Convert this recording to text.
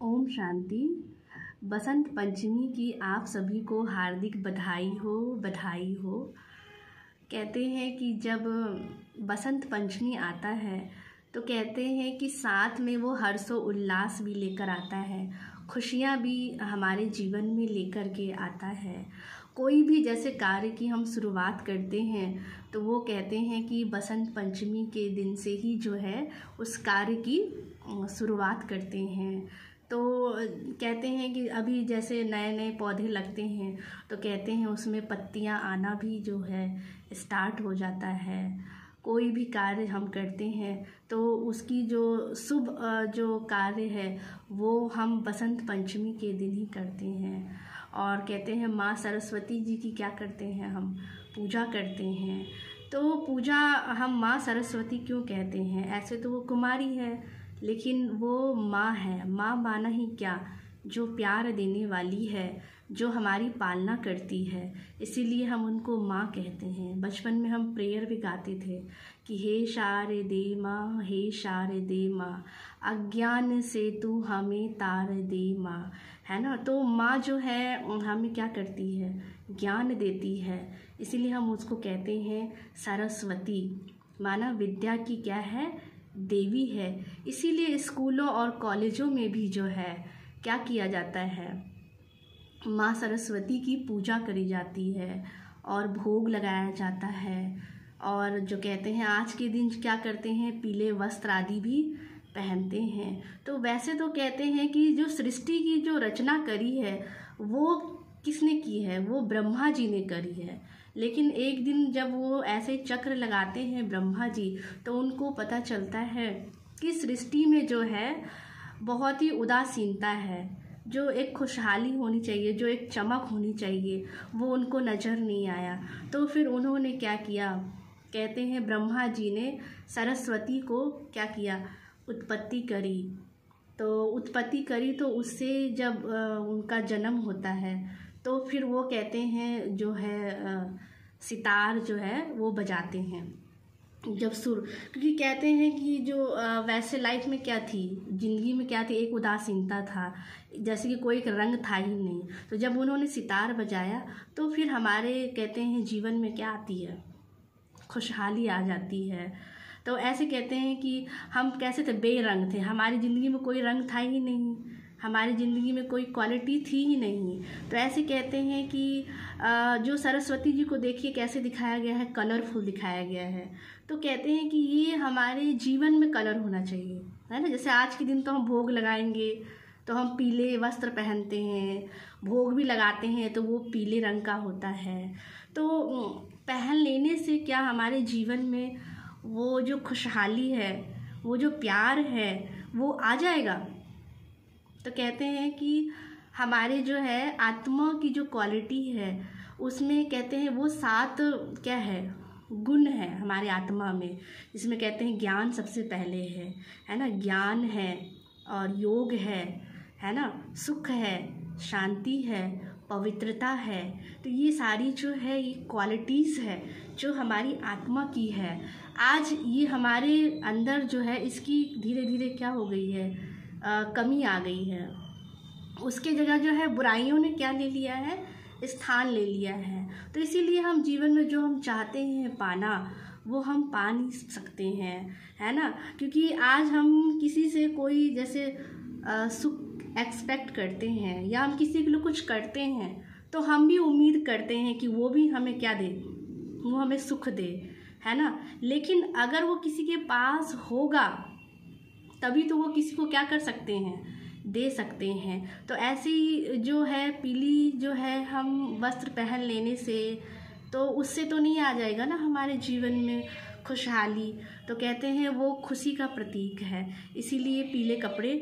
ओम शांति। बसंत पंचमी की आप सभी को हार्दिक बधाई हो, बधाई हो। कहते हैं कि जब बसंत पंचमी आता है तो कहते हैं कि साथ में वो हर्षो उल्लास भी लेकर आता है, खुशियाँ भी हमारे जीवन में लेकर के आता है। कोई भी जैसे कार्य की हम शुरुआत करते हैं तो वो कहते हैं कि बसंत पंचमी के दिन से ही जो है उस कार्य की शुरुआत करते हैं। तो कहते हैं कि अभी जैसे नए नए पौधे लगते हैं तो कहते हैं उसमें पत्तियां आना भी जो है स्टार्ट हो जाता है। कोई भी कार्य हम करते हैं तो उसकी जो शुभ जो कार्य है वो हम बसंत पंचमी के दिन ही करते हैं। और कहते हैं माँ सरस्वती जी की क्या करते हैं, हम पूजा करते हैं। तो पूजा हम माँ सरस्वती क्यों कहते हैं? ऐसे तो वो कुमारी है लेकिन वो माँ है। माँ माना ही क्या, जो प्यार देने वाली है, जो हमारी पालना करती है, इसीलिए हम उनको माँ कहते हैं। बचपन में हम प्रेयर भी गाते थे कि हे शारदे माँ, हे शारदे माँ, अज्ञान से तू हमें तार दे माँ, है ना। तो माँ जो है हमें क्या करती है, ज्ञान देती है, इसीलिए हम उसको कहते हैं सरस्वती। माना विद्या की क्या है, देवी है। इसीलिए स्कूलों और कॉलेजों में भी जो है क्या किया जाता है, माँ सरस्वती की पूजा करी जाती है और भोग लगाया जाता है। और जो कहते हैं आज के दिन क्या करते हैं, पीले वस्त्र आदि भी पहनते हैं। तो वैसे तो कहते हैं कि जो सृष्टि की जो रचना करी है वो किसने की है, वो ब्रह्मा जी ने करी है। लेकिन एक दिन जब वो ऐसे चक्र लगाते हैं ब्रह्मा जी तो उनको पता चलता है कि सृष्टि में जो है बहुत ही उदासीनता है, जो एक खुशहाली होनी चाहिए, जो एक चमक होनी चाहिए, वो उनको नज़र नहीं आया। तो फिर उन्होंने क्या किया, कहते हैं ब्रह्मा जी ने सरस्वती को क्या किया, उत्पत्ति करी। तो उत्पत्ति करी तो उससे जब उनका जन्म होता है तो फिर वो कहते हैं जो है सितार जो है वो बजाते हैं जब सुर, क्योंकि कहते हैं कि जो वैसे लाइफ में क्या थी, ज़िंदगी में क्या थी, एक उदासीनता था, जैसे कि कोई एक रंग था ही नहीं। तो जब उन्होंने सितार बजाया तो फिर हमारे कहते हैं जीवन में क्या आती है, खुशहाली आ जाती है। तो ऐसे कहते हैं कि हम कैसे थे, बेरंग थे, हमारी ज़िंदगी में कोई रंग था ही नहीं, हमारी ज़िंदगी में कोई क्वालिटी थी ही नहीं। तो ऐसे कहते हैं कि जो सरस्वती जी को देखिए कैसे दिखाया गया है, कलरफुल दिखाया गया है। तो कहते हैं कि ये हमारे जीवन में कलर होना चाहिए, है ना। जैसे आज के दिन तो हम भोग लगाएंगे तो हम पीले वस्त्र पहनते हैं, भोग भी लगाते हैं तो वो पीले रंग का होता है। तो पहन लेने से क्या हमारे जीवन में वो जो खुशहाली है, वो जो प्यार है वो आ जाएगा। तो कहते हैं कि हमारे जो है आत्मा की जो क्वालिटी है उसमें कहते हैं वो 7 क्या है, गुण है हमारे आत्मा में, जिसमें कहते हैं ज्ञान सबसे पहले है ना। ज्ञान है और योग है ना, सुख है, शांति है, पवित्रता है। तो ये सारी जो है ये क्वालिटीज़ है जो हमारी आत्मा की है। आज ये हमारे अंदर जो है इसकी धीरे धीरे क्या हो गई है, कमी आ गई है। उसके जगह जो है बुराइयों ने क्या ले लिया है, स्थान ले लिया है। तो इसीलिए हम जीवन में जो हम चाहते हैं पाना वो हम पा नहीं सकते हैं, है ना। क्योंकि आज हम किसी से कोई जैसे सुख एक्सपेक्ट करते हैं या हम किसी के लिए कुछ करते हैं तो हम भी उम्मीद करते हैं कि वो भी हमें क्या दे, वो हमें सुख दे, है ना। लेकिन अगर वो किसी के पास होगा तभी तो वो किसी को क्या कर सकते हैं, दे सकते हैं। तो ऐसे ही जो है पीली जो है हम वस्त्र पहन लेने से तो उससे तो नहीं आ जाएगा ना हमारे जीवन में खुशहाली। तो कहते हैं वो खुशी का प्रतीक है, इसीलिए पीले कपड़े